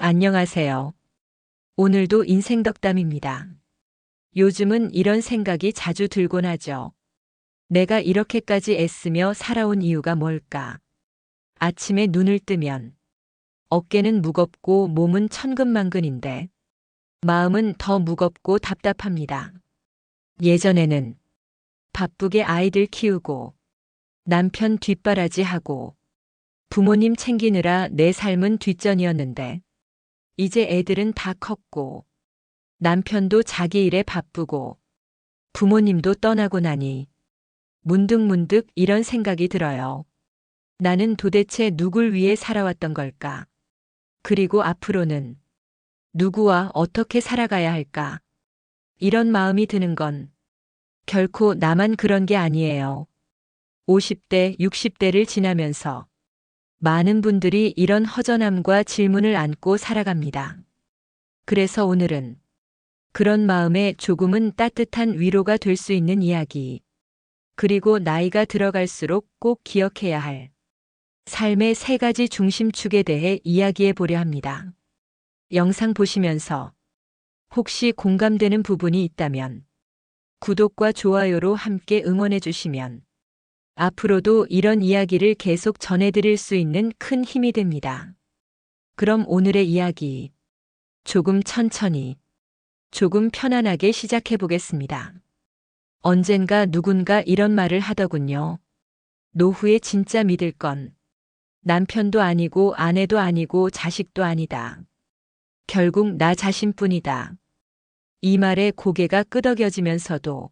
안녕하세요. 오늘도 인생 덕담입니다. 요즘은 이런 생각이 자주 들곤 하죠. 내가 이렇게까지 애쓰며 살아온 이유가 뭘까? 아침에 눈을 뜨면 어깨는 무겁고 몸은 천근만근인데 마음은 더 무겁고 답답합니다. 예전에는 바쁘게 아이들 키우고 남편 뒷바라지하고 부모님 챙기느라 내 삶은 뒷전이었는데 이제 애들은 다 컸고 남편도 자기 일에 바쁘고 부모님도 떠나고 나니 문득문득 이런 생각이 들어요. 나는 도대체 누굴 위해 살아왔던 걸까? 그리고 앞으로는 누구와 어떻게 살아가야 할까? 이런 마음이 드는 건 결코 나만 그런 게 아니에요. 50대, 60대를 지나면서 많은 분들이 이런 허전함과 질문을 안고 살아갑니다. 그래서 오늘은 그런 마음에 조금은 따뜻한 위로가 될 수 있는 이야기, 그리고 나이가 들어갈수록 꼭 기억해야 할 삶의 세 가지 중심축에 대해 이야기해 보려 합니다. 영상 보시면서 혹시 공감되는 부분이 있다면 구독과 좋아요로 함께 응원해 주시면 앞으로도 이런 이야기를 계속 전해드릴 수 있는 큰 힘이 됩니다. 그럼 오늘의 이야기, 조금 천천히, 조금 편안하게 시작해 보겠습니다. 언젠가 누군가 이런 말을 하더군요. 노후에 진짜 믿을 건 남편도 아니고 아내도 아니고 자식도 아니다. 결국 나 자신뿐이다. 이 말에 고개가 끄덕여지면서도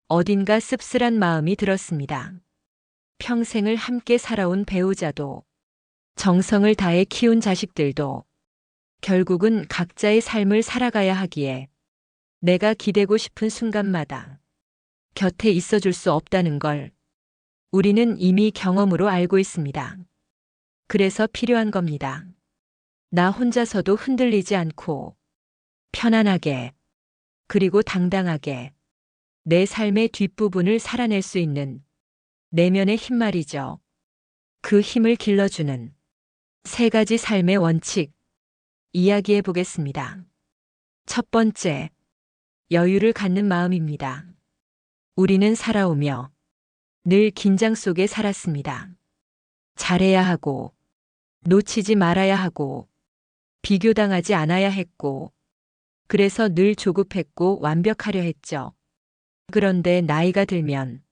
어딘가 씁쓸한 마음이 들었습니다. 평생을 함께 살아온 배우자도, 정성을 다해 키운 자식들도 결국은 각자의 삶을 살아가야 하기에 내가 기대고 싶은 순간마다 곁에 있어줄 수 없다는 걸 우리는 이미 경험으로 알고 있습니다. 그래서 필요한 겁니다. 나 혼자서도 흔들리지 않고 편안하게, 그리고 당당하게 내 삶의 뒷부분을 살아낼 수 있는 내면의 힘 말이죠. 그 힘을 길러주는 세 가지 삶의 원칙, 이야기해 보겠습니다. 첫 번째, 여유를 갖는 마음입니다. 우리는 살아오며 늘 긴장 속에 살았습니다. 잘해야 하고, 놓치지 말아야 하고, 비교당하지 않아야 했고, 그래서 늘 조급했고 완벽하려 했죠. 그런데 나이가 들면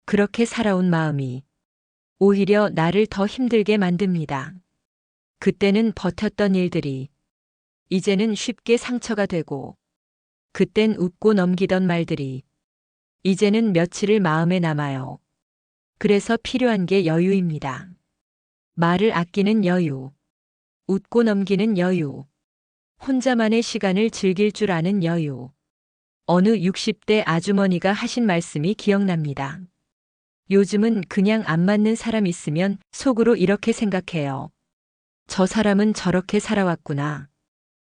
그렇게 살아온 마음이 오히려 나를 더 힘들게 만듭니다. 그때는 버텼던 일들이 이제는 쉽게 상처가 되고, 그땐 웃고 넘기던 말들이 이제는 며칠을 마음에 남아요. 그래서 필요한 게 여유입니다. 말을 아끼는 여유, 웃고 넘기는 여유, 혼자만의 시간을 즐길 줄 아는 여유. 어느 60대 아주머니가 하신 말씀이 기억납니다. 요즘은 그냥 안 맞는 사람 있으면 속으로 이렇게 생각해요. 저 사람은 저렇게 살아왔구나.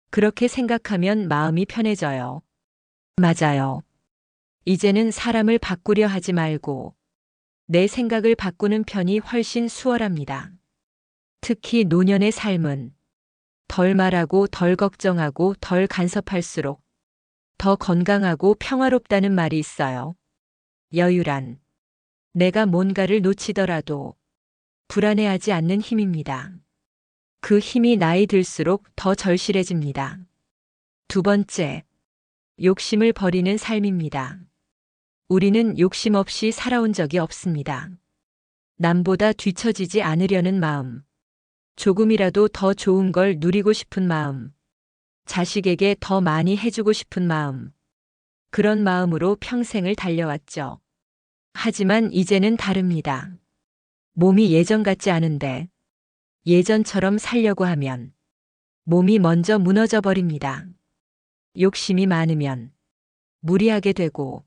그렇게 생각하면 마음이 편해져요. 맞아요. 이제는 사람을 바꾸려 하지 말고 내 생각을 바꾸는 편이 훨씬 수월합니다. 특히 노년의 삶은 덜 말하고 덜 걱정하고 덜 간섭할수록 더 건강하고 평화롭다는 말이 있어요. 여유란 내가 뭔가를 놓치더라도 불안해하지 않는 힘입니다. 그 힘이 나이 들수록 더 절실해집니다. 두 번째, 욕심을 버리는 삶입니다. 우리는 욕심 없이 살아온 적이 없습니다. 남보다 뒤처지지 않으려는 마음, 조금이라도 더 좋은 걸 누리고 싶은 마음, 자식에게 더 많이 해주고 싶은 마음, 그런 마음으로 평생을 달려왔죠. 하지만 이제는 다릅니다. 몸이 예전 같지 않은데 예전처럼 살려고 하면 몸이 먼저 무너져 버립니다. 욕심이 많으면 무리하게 되고,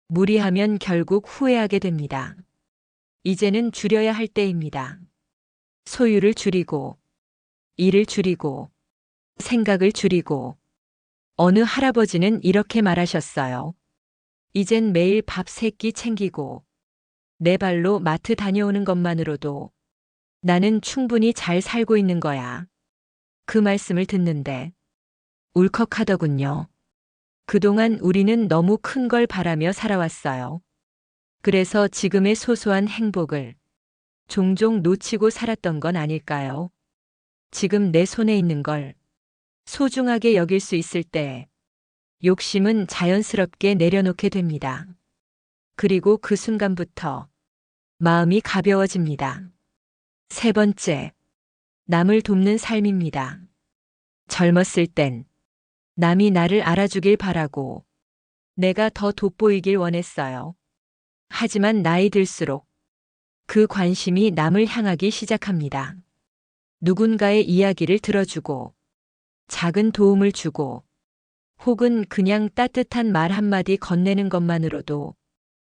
무리하면 결국 후회하게 됩니다. 이제는 줄여야 할 때입니다. 소유를 줄이고, 일을 줄이고, 생각을 줄이고. 어느 할아버지는 이렇게 말하셨어요. 이젠 매일 밥 3끼 챙기고 내 발로 마트 다녀오는 것만으로도 나는 충분히 잘 살고 있는 거야. 그 말씀을 듣는데 울컥하더군요. 그동안 우리는 너무 큰 걸 바라며 살아왔어요. 그래서 지금의 소소한 행복을 종종 놓치고 살았던 건 아닐까요? 지금 내 손에 있는 걸 소중하게 여길 수 있을 때 욕심은 자연스럽게 내려놓게 됩니다. 그리고 그 순간부터 마음이 가벼워집니다. 세 번째, 남을 돕는 삶입니다. 젊었을 땐 남이 나를 알아주길 바라고 내가 더 돋보이길 원했어요. 하지만 나이 들수록 그 관심이 남을 향하기 시작합니다. 누군가의 이야기를 들어주고 작은 도움을 주고 혹은 그냥 따뜻한 말 한마디 건네는 것만으로도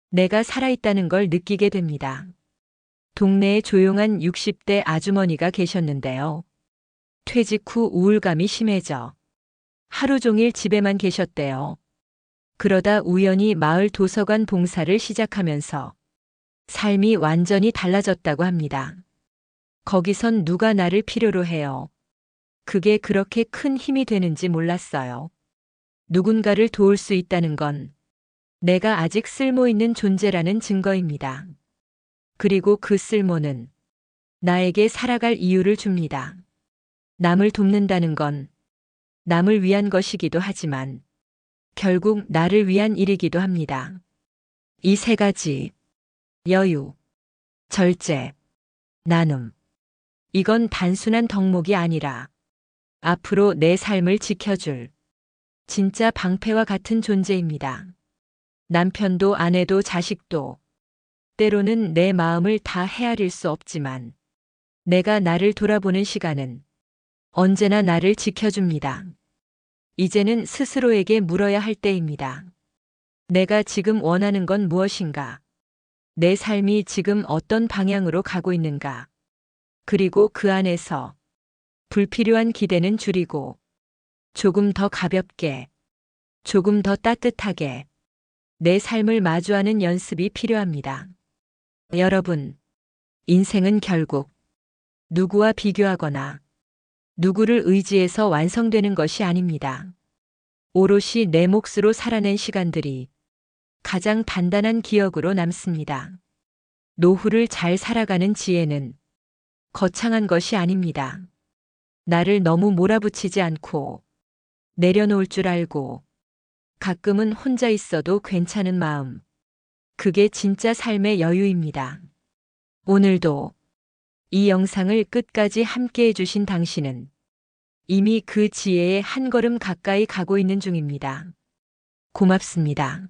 내가 살아있다는 걸 느끼게 됩니다. 동네에 조용한 60대 아주머니가 계셨는데요. 퇴직 후 우울감이 심해져 하루 종일 집에만 계셨대요. 그러다 우연히 마을 도서관 봉사를 시작하면서 삶이 완전히 달라졌다고 합니다. 거기선 누가 나를 필요로 해요. 그게 그렇게 큰 힘이 되는지 몰랐어요. 누군가를 도울 수 있다는 건 내가 아직 쓸모 있는 존재라는 증거입니다. 그리고 그 쓸모는 나에게 살아갈 이유를 줍니다. 남을 돕는다는 건 남을 위한 것이기도 하지만 결국 나를 위한 일이기도 합니다. 이 세 가지, 여유, 절제, 나눔. 이건 단순한 덕목이 아니라 앞으로 내 삶을 지켜줄 진짜 방패와 같은 존재입니다. 남편도 아내도 자식도 때로는 내 마음을 다 헤아릴 수 없지만 내가 나를 돌아보는 시간은 언제나 나를 지켜줍니다. 이제는 스스로에게 물어야 할 때입니다. 내가 지금 원하는 건 무엇인가? 내 삶이 지금 어떤 방향으로 가고 있는가? 그리고 그 안에서 불필요한 기대는 줄이고 조금 더 가볍게, 조금 더 따뜻하게 내 삶을 마주하는 연습이 필요합니다. 여러분, 인생은 결국 누구와 비교하거나 누구를 의지해서 완성되는 것이 아닙니다. 오롯이 내 몫으로 살아낸 시간들이 가장 단단한 기억으로 남습니다. 노후를 잘 살아가는 지혜는 거창한 것이 아닙니다. 나를 너무 몰아붙이지 않고 내려놓을 줄 알고 가끔은 혼자 있어도 괜찮은 마음. 그게 진짜 삶의 여유입니다. 오늘도 이 영상을 끝까지 함께 해주신 당신은 이미 그 지혜에 한 걸음 가까이 가고 있는 중입니다. 고맙습니다.